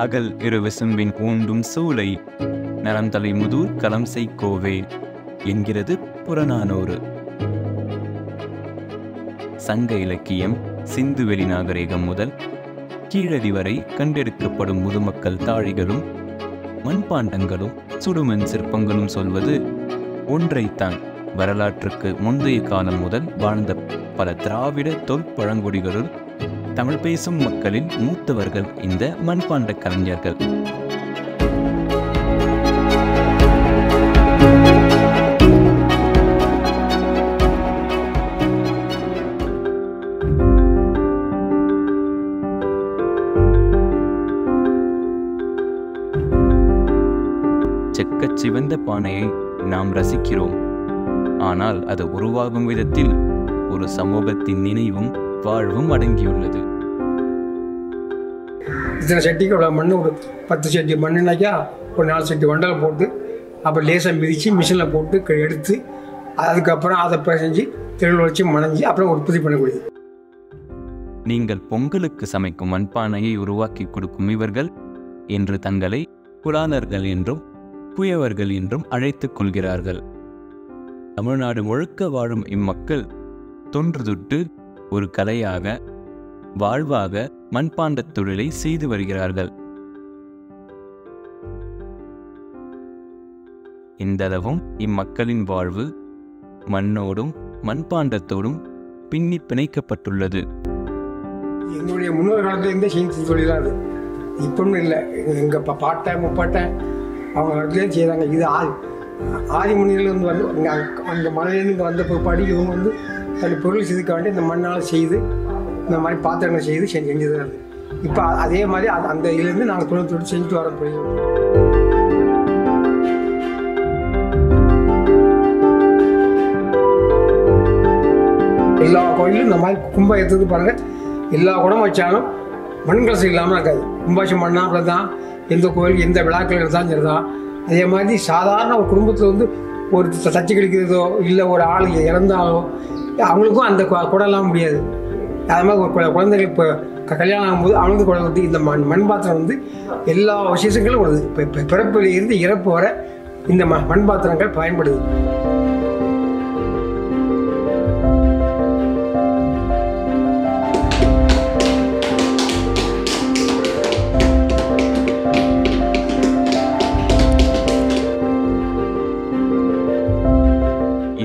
அகல் இரு விசும்பின் ஊண்டும் சூளை நரந்தலை முதூர் களம்சை கோவே என்கிறது புறநானூறு. சங்க இலக்கியம் சிந்துவெளி நாகரிகம் முதல் கீழடி வரை கண்டெடுக்கப்படும் முதுமக்கள் தாழிகளும் மண்பாண்டங்களும் சுடுமண் சிற்பங்களும் சொல்வது ஒன்றைத்தான். வரலாற்றுக்கு முந்தைய காலம் முதல் வாழ்ந்த பல திராவிட தொல்பழங்குடிகளுள் தமிழ் பேசும் மக்களில் மூத்தவர்கள் இந்த மண்பாண்ட கலைஞர்கள். செக்கச் சிவந்த பானையை நாம் ரசிக்கிறோம். ஆனால் அது உருவாகும் விதத்தில் ஒரு சமூகத்தின் நினைவும் வாழ்வும் அடங்கியுள்ளது. இத்தனை சட்டிக்கு அவ்வளோ மண், ஒரு 10 சட்டி மண்ணுனாக்கா ஒரு 4 சட்டி வண்டலை போட்டு அப்புறம் லேசாக மிதித்து மிஷினில் போட்டு எடுத்து அதுக்கப்புறம் அதை பிசைஞ்சு தெருவில் வச்சு மணஞ்சி அப்புறம் உற்பத்தி பண்ணக்கூடியது. நீங்கள் பொங்கலுக்கு சமைக்கும் மண்பானையை உருவாக்கி கொடுக்கும் இவர்கள் என்று தங்களை புலாலர்கள் என்றும் புயவர்கள் என்றும் அழைத்துக் கொள்கிறார்கள். தமிழ்நாடு முழுக்க வாழும் இம்மக்கள் தொன்று தொட்டு ஒரு கலையாக வாழ்வாக மண்பாண்டத் தொழிலை செய்து வருகிறார்கள். இந்தளவும் இம்மக்களின் வாழ்வு மண்ணோடும் மண்பாண்டத்தோடும் பின்னி பிணைக்கப்பட்டுள்ளது. எங்களுடைய முன்னோர் காலத்திலேருந்தே செய்த தொழில் தான் அது. இப்பொன்னு இல்லை, எங்கள் பாட்டை முப்பாட்டை அவங்க காலத்துலேயும் செய்கிறாங்க. இது ஆதி முனியிலேருந்து வந்து அந்த மலையிலேருந்து இங்கே வந்த பிற்பாடு இவங்க வந்து தன் பொருள் செதுக்க வேண்டி இந்த மண்ணால் செய்து இந்த மாதிரி பாத்திரங்கள் செய்து செஞ்சது அது. இப்போ அதே மாதிரி அந்த இதுலேருந்து நாங்கள் தொழில் செஞ்சுட்டு வரோம். எல்லா கோயிலும் இந்த மாதிரி கும்பம் எடுத்தது பாருங்கள். எல்லா குடம் வச்சாலும் மண் கலசம் இல்லாமல் இருக்காது. கும்பாஷம் பண்ணாமல் தான் எந்த கோயில் எந்த விழாக்கள் எடுத்தாலும் சரிதான். அதே மாதிரி சாதாரண ஒரு குடும்பத்தில் வந்து ஒரு தச்சு கிடைக்கிறதோ இல்லை ஒரு ஆள் இறந்தாலோ அவங்களுக்கும் அந்த குடம்லாம் முடியாது. அது மாதிரி ஒரு குழந்தைகள் இப்போ கல்யாணம் ஆகும்போது அவங்களுக்கு குடம் வந்து இந்த மண் பாத்திரம் வந்து எல்லா விசேஷங்களும் வருது. இப்போ பிறப்பில் இருந்து இறப்பு வர இந்த மண் பாத்திரங்கள் பயன்படுது.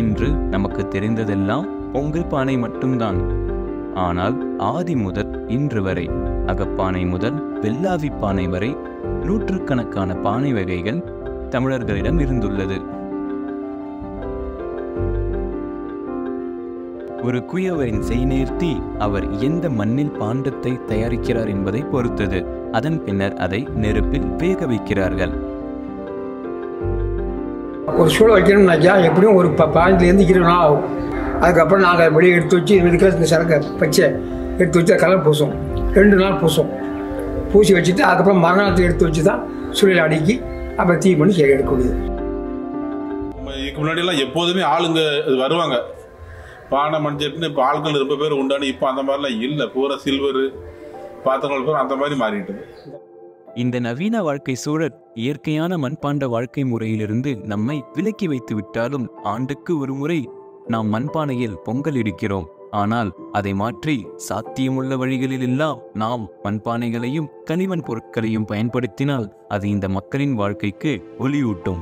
இன்று நமக்கு தெரிந்ததெல்லாம் பொங்கல் பானை மட்டும்தான். ஆனால் ஆதி முதல் இன்று வரை அகப்பானை முதல் வெள்ளாவி பானை வரை நூற்றுக்கணக்கான பானை வகைகள் தமிழர்களிடம் இருந்துள்ளது. ஒரு குயவரின் செய்நேர்த்தி அவர் எந்த மண்ணில் பாண்டத்தை தயாரிக்கிறார் என்பதை பொறுத்தது. அதன் பின்னர் அதை நெருப்பில் வேக வைக்கிறார்கள். ஒரு சூழல் வைக்கணும்னாக்கா எப்படியும் ஒரு 15 20 நாள் ஆகும். அதுக்கப்புறம் நாங்கள் வெளியே எடுத்து வச்சு இந்த சரக்கை பச்சை எடுத்து வச்சு கலர் பூசும். 2 நாள் பூசும். பூசி வச்சுட்டு அதுக்கப்புறம் மறுநாள் எடுத்து வச்சு தான் சூழலை அடுக்கி அப்புறம் தீ பண்ணி எடுக்கக்கூடியது. இதுக்கு முன்னாடியெல்லாம் எப்போதுமே ஆளுங்க வருவாங்க. பானை மண்சட்டுன்னு இப்போ ஆட்கள் ரொம்ப பேர் உண்டானு. இப்போ அந்த மாதிரிலாம் இல்லை. பூரா சில்வரு பாத்திரங்கள் பூரா அந்த மாதிரி மாறிட்டுது. இந்த நவீன வாழ்க்கை சூழல் இயற்கையான மண்பாண்ட வாழ்க்கை முறையிலிருந்து நம்மை விலக்கி வைத்து விட்டாலும் ஆண்டுக்கு ஒரு முறை நாம் மண்பானையில் பொங்கல் இடிக்கிறோம். ஆனால் அதை மாற்றி சாத்தியமுள்ள வழிகளிலெல்லாம் நாம் மண்பானைகளையும் களிமண் பொருட்களையும் பயன்படுத்தினால் அது இந்த மக்களின் வாழ்க்கைக்கு ஒளியூட்டும்.